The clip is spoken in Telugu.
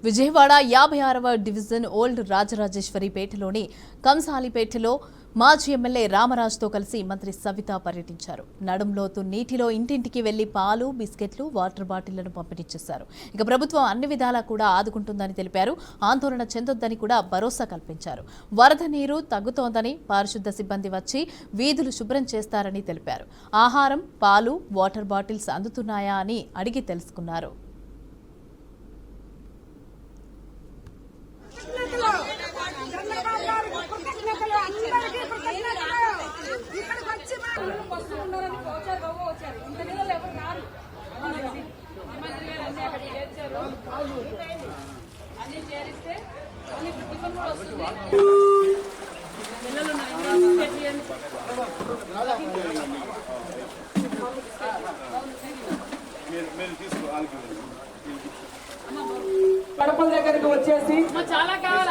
విజయవాడ 56వ డివిజన్ ఓల్డ్ రాజరాజేశ్వరిపేటలోని కంసాలిపేటలో మాజీ ఎమ్మెల్యే రామరాజుతో కలిసి మంత్రి సవిత పర్యటించారు. నడుంలోతు నీటిలో ఇంటింటికి వెళ్లి పాలు, బిస్కెట్లు, వాటర్ బాటిళ్లను పంపిణీ చేశారు. ఇక ప్రభుత్వం అన్ని విధాలా కూడా ఆదుకుంటుందని తెలిపారు. ఆందోళన చెందొద్దని కూడా భరోసా కల్పించారు. వరద నీరు తగ్గుతోందని, పారిశుద్ధ సిబ్బంది వచ్చి వీధులు శుభ్రం చేస్తారని తెలిపారు. ఆహారం, పాలు, వాటర్ బాటిల్స్ అందుతున్నాయా అని అడిగి తెలుసుకున్నారు. గడపల దగ్గరికి వచ్చేసి చాలా కావాలి.